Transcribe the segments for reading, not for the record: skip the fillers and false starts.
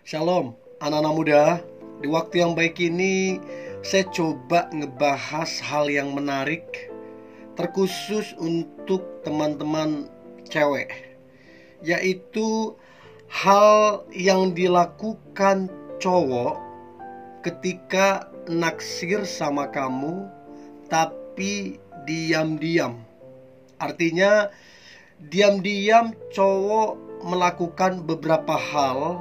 Shalom, anak-anak muda. Di waktu yang baik ini, saya coba ngebahas hal yang menarik, terkhusus untuk teman-teman cewek, yaitu hal yang dilakukan cowok ketika naksir sama kamu, tapi diam-diam. Artinya, diam-diam cowok melakukan beberapa hal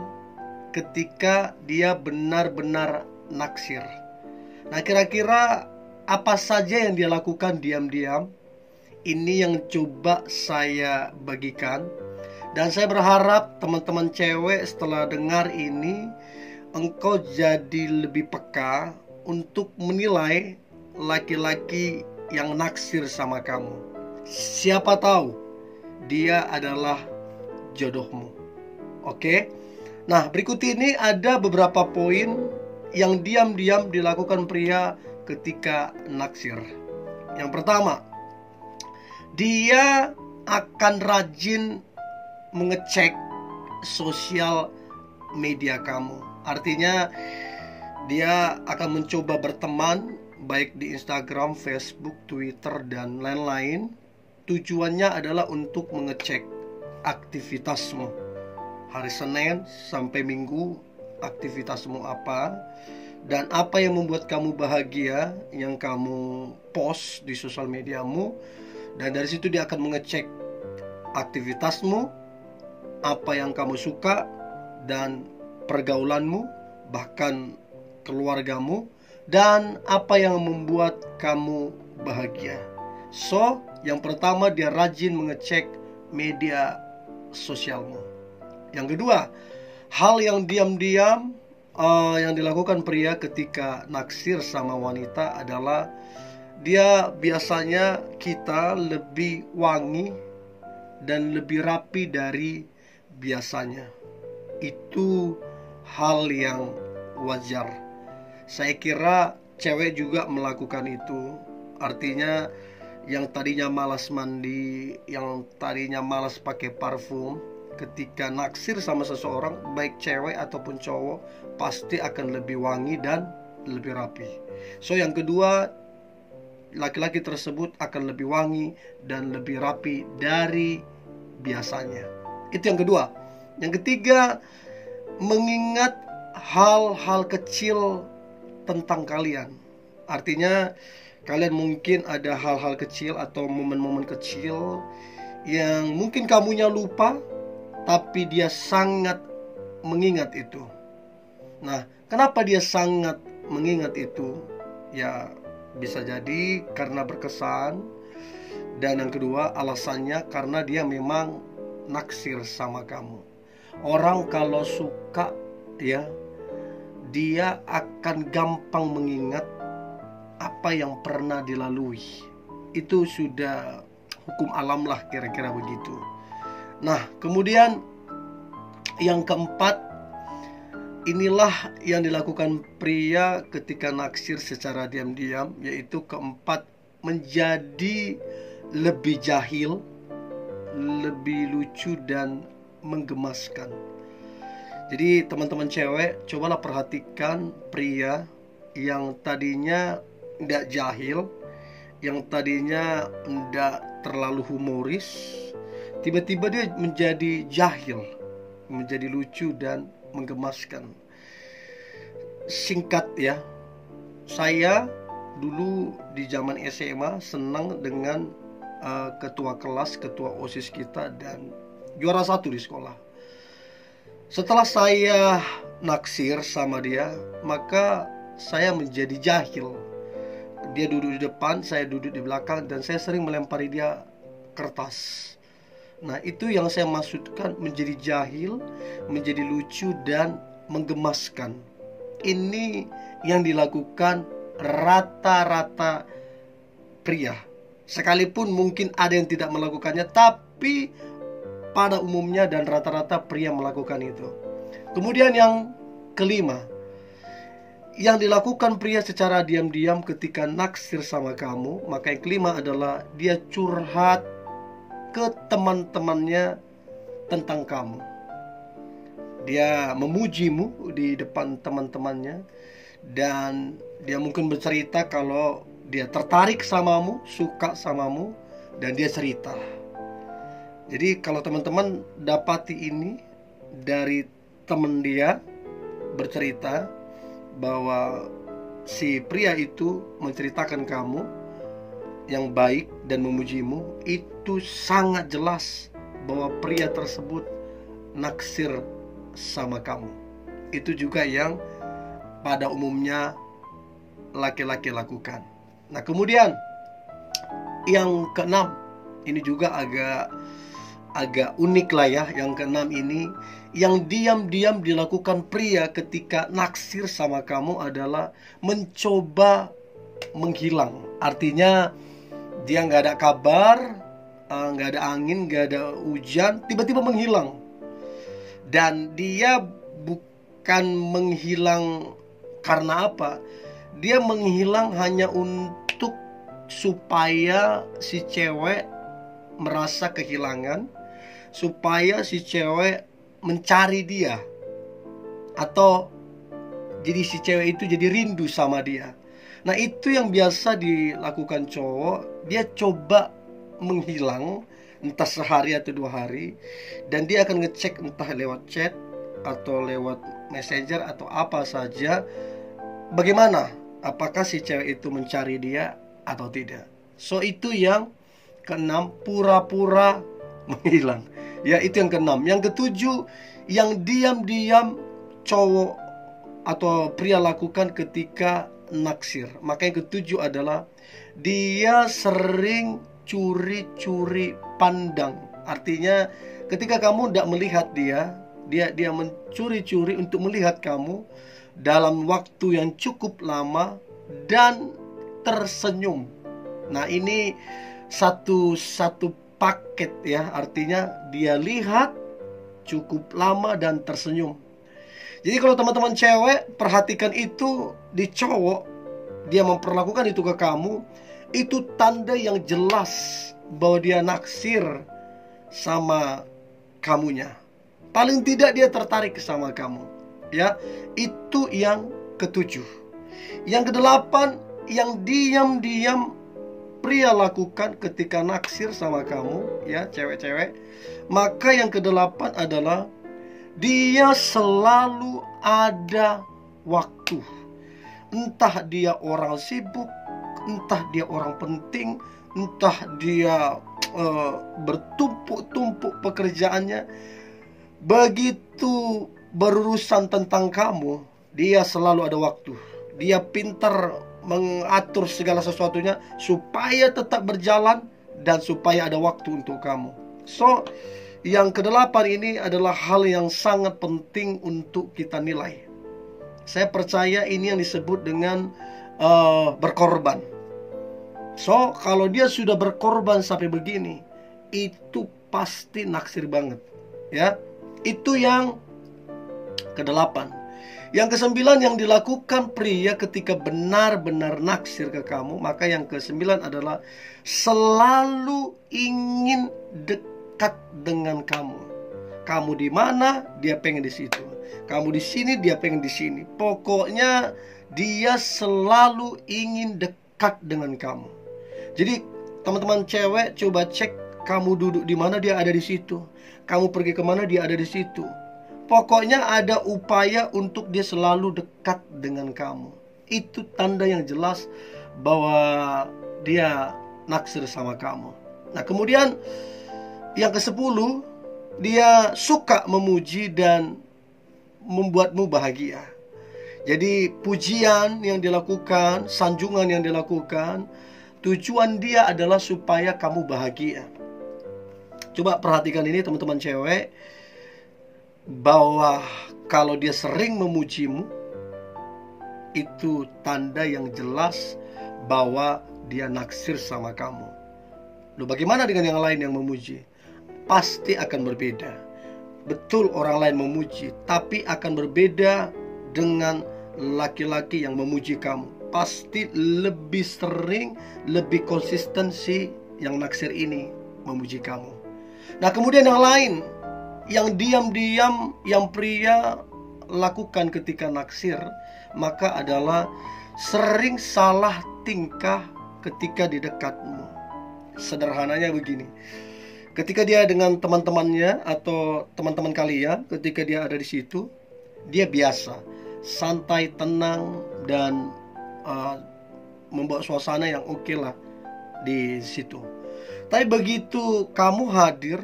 ketika dia benar-benar naksir. Nah, kira-kira apa saja yang dia lakukan diam-diam? Ini yang coba saya bagikan. Dan saya berharap teman-teman cewek setelah dengar ini, engkau jadi lebih peka untuk menilai laki-laki yang naksir sama kamu. Siapa tahu dia adalah jodohmu. Oke? Nah, berikut ini ada beberapa poin yang diam-diam dilakukan pria ketika naksir. Yang pertama, dia akan rajin mengecek sosial media kamu. Artinya, dia akan mencoba berteman baik di Instagram, Facebook, Twitter, dan lain-lain. Tujuannya adalah untuk mengecek aktivitasmu. Hari Senin sampai Minggu aktivitasmu apa, dan apa yang membuat kamu bahagia yang kamu post di sosial mediamu. Dan dari situ dia akan mengecek aktivitasmu, apa yang kamu suka, dan pergaulanmu, bahkan keluargamu, dan apa yang membuat kamu bahagia. So, yang pertama, dia rajin mengecek media sosialmu. Yang kedua, hal yang diam-diam yang dilakukan pria ketika naksir sama wanita adalah dia biasanya kita lebih wangi dan lebih rapi dari biasanya. Itu hal yang wajar. Saya kira cewek juga melakukan itu. Artinya yang tadinya malas mandi, yang tadinya malas pakai parfum, ketika naksir sama seseorang, baik cewek ataupun cowok, pasti akan lebih wangi dan lebih rapi. So, yang kedua, laki-laki tersebut akan lebih wangi dan lebih rapi dari biasanya. Itu yang kedua. Yang ketiga, mengingat hal-hal kecil tentang kalian. Artinya, kalian mungkin ada hal-hal kecil atau momen-momen kecil yang mungkin kamunya lupa, tapi dia sangat mengingat itu. Nah, kenapa dia sangat mengingat itu? Ya, bisa jadi karena berkesan. Dan yang kedua, alasannya karena dia memang naksir sama kamu. Orang kalau suka, ya, dia akan gampang mengingat apa yang pernah dilalui. Itu sudah hukum alam lah, kira-kira begitu. Nah, kemudian yang keempat, inilah yang dilakukan pria ketika naksir secara diam-diam, yaitu keempat, menjadi lebih jahil, lebih lucu, dan menggemaskan. Jadi teman-teman cewek, cobalah perhatikan pria yang tadinya tidak jahil, yang tadinya tidak terlalu humoris, tiba-tiba dia menjadi jahil, menjadi lucu dan menggemaskan. Singkat ya, saya dulu di zaman SMA senang dengan ketua kelas, ketua OSIS kita, dan juara 1 di sekolah. Setelah saya naksir sama dia, maka saya menjadi jahil. Dia duduk di depan, saya duduk di belakang, dan saya sering melempari dia kertas. Nah, itu yang saya maksudkan menjadi jahil, menjadi lucu, dan menggemaskan. Ini yang dilakukan rata-rata pria. Sekalipun mungkin ada yang tidak melakukannya, tapi pada umumnya dan rata-rata pria melakukan itu. Kemudian yang kelima, yang dilakukan pria secara diam-diam ketika naksir sama kamu, maka yang kelima adalah dia curhat ke teman-temannya tentang kamu. Dia memujimu di depan teman-temannya, dan dia mungkin bercerita kalau dia tertarik samamu, suka samamu, dan dia cerita. Jadi kalau teman-teman dapati ini dari teman dia bercerita bahwa si pria itu menceritakan kamu yang baik dan memujimu, itu sangat jelas bahwa pria tersebut naksir sama kamu. Itu juga yang pada umumnya laki-laki lakukan. Nah, kemudian yang keenam, ini juga agak unik lah ya. Yang keenam ini, yang diam-diam dilakukan pria ketika naksir sama kamu adalah mencoba menghilang. Artinya dia nggak ada kabar, nggak ada angin, nggak ada hujan, tiba-tiba menghilang. Dan dia bukan menghilang karena apa? Dia menghilang hanya untuk supaya si cewek merasa kehilangan, supaya si cewek mencari dia, atau jadi si cewek itu jadi rindu sama dia. Nah, itu yang biasa dilakukan cowok. Dia coba menghilang entah sehari atau 2 hari, dan dia akan ngecek entah lewat chat atau lewat messenger atau apa saja, bagaimana, apakah si cewek itu mencari dia atau tidak. So itu yang keenam, pura-pura menghilang. Ya, itu yang keenam. Yang ketujuh, yang diam-diam cowok atau pria lakukan ketika naksir. Maka yang ketujuh adalah dia sering curi-curi pandang. Artinya ketika kamu tidak melihat dia mencuri-curi untuk melihat kamu dalam waktu yang cukup lama dan tersenyum. Nah, ini satu paket ya. Artinya dia lihat cukup lama dan tersenyum. Jadi kalau teman-teman cewek perhatikan itu di cowok, dia memperlakukan itu ke kamu, itu tanda yang jelas bahwa dia naksir sama kamunya. Paling tidak dia tertarik sama kamu. Ya, itu yang ketujuh. Yang kedelapan, yang diam-diam pria lakukan ketika naksir sama kamu, ya cewek-cewek. Maka yang kedelapan adalah dia selalu ada waktu. Entah dia orang sibuk, entah dia orang penting, entah dia bertumpuk-tumpuk pekerjaannya. Begitu berurusan tentang kamu, dia selalu ada waktu. Dia pintar mengatur segala sesuatunya supaya tetap berjalan dan supaya ada waktu untuk kamu. So, yang kedelapan ini adalah hal yang sangat penting untuk kita nilai. Saya percaya ini yang disebut dengan berkorban. So, kalau dia sudah berkorban sampai begini, itu pasti naksir banget. Ya, itu yang kedelapan. Yang kesembilan, yang dilakukan pria ketika benar-benar naksir ke kamu. Maka yang kesembilan adalah selalu ingin dekat dengan kamu. Kamu di mana, dia pengen di situ. Kamu di sini, dia pengen di sini. Pokoknya dia selalu ingin dekat dengan kamu. Jadi teman-teman cewek, coba cek, kamu duduk di mana, dia ada di situ. Kamu pergi kemana, dia ada di situ. Pokoknya ada upaya untuk dia selalu dekat dengan kamu. Itu tanda yang jelas bahwa dia naksir sama kamu. Nah, kemudian yang ke-10, dia suka memuji dan membuatmu bahagia. Jadi pujian yang dilakukan, sanjungan yang dilakukan, tujuan dia adalah supaya kamu bahagia. Coba perhatikan ini teman-teman cewek, bahwa kalau dia sering memujimu, itu tanda yang jelas bahwa dia naksir sama kamu. Loh, bagaimana dengan yang lain yang memuji? Pasti akan berbeda. Betul, orang lain memuji, tapi akan berbeda dengan laki-laki yang memuji kamu. Pasti lebih sering, lebih konsistensi yang naksir ini memuji kamu. Nah, kemudian yang lain, Yang diam-diam yang pria lakukan ketika naksir, maka adalah sering salah tingkah ketika di dekatmu. Sederhananya begini, ketika dia dengan teman-temannya atau teman-teman kalian, ketika dia ada di situ, dia biasa, santai, tenang, dan membawa suasana yang oke lah di situ. Tapi begitu kamu hadir,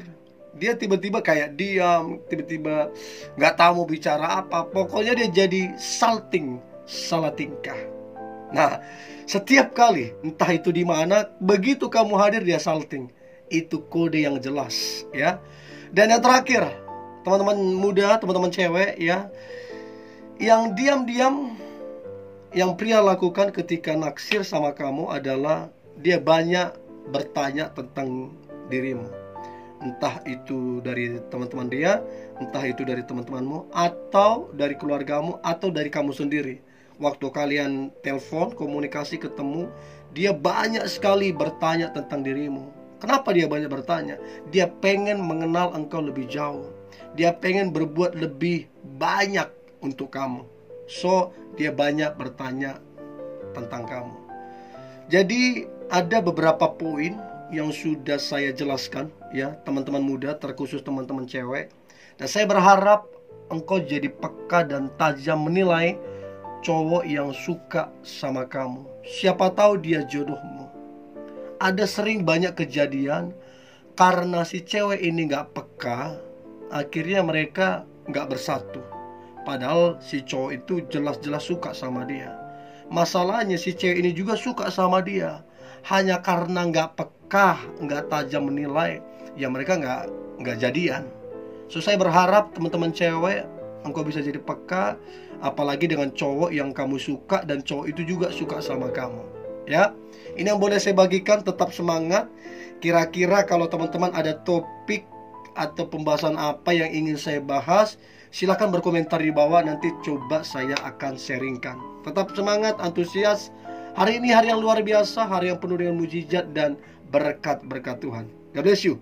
dia tiba-tiba kayak diam, tiba-tiba nggak tahu mau bicara apa. Pokoknya dia jadi salting, salah tingkah. Nah, setiap kali, entah itu di mana, begitu kamu hadir dia salting. Itu kode yang jelas, ya. Dan yang terakhir, teman-teman muda, teman-teman cewek, ya, yang diam-diam yang pria lakukan ketika naksir sama kamu adalah dia banyak bertanya tentang dirimu. Entah itu dari teman-teman dia, entah itu dari teman-temanmu, atau dari keluargamu, atau dari kamu sendiri. Waktu kalian telepon, komunikasi, ketemu, dia banyak sekali bertanya tentang dirimu. Kenapa dia banyak bertanya? Dia pengen mengenal engkau lebih jauh. Dia pengen berbuat lebih banyak untuk kamu. So, dia banyak bertanya tentang kamu. Jadi, ada beberapa poin yang sudah saya jelaskan, ya, teman-teman muda, terkhusus teman-teman cewek. Dan saya berharap engkau jadi peka dan tajam menilai cowok yang suka sama kamu. Siapa tahu dia jodohmu. Ada sering banyak kejadian karena si cewek ini gak peka, akhirnya mereka gak bersatu. Padahal si cowok itu jelas-jelas suka sama dia. Masalahnya si cewek ini juga suka sama dia. Hanya karena nggak peka, nggak tajam menilai, ya mereka nggak jadian. So, saya berharap teman-teman cewek, engkau bisa jadi peka, apalagi dengan cowok yang kamu suka dan cowok itu juga suka sama kamu. Ya, ini yang boleh saya bagikan. Tetap semangat. Kira-kira kalau teman-teman ada topik atau pembahasan apa yang ingin saya bahas, silahkan berkomentar di bawah. Nanti coba saya akan sharingkan. Tetap semangat, antusias. Hari ini hari yang luar biasa, hari yang penuh dengan mujizat dan berkat-berkat Tuhan. God bless you.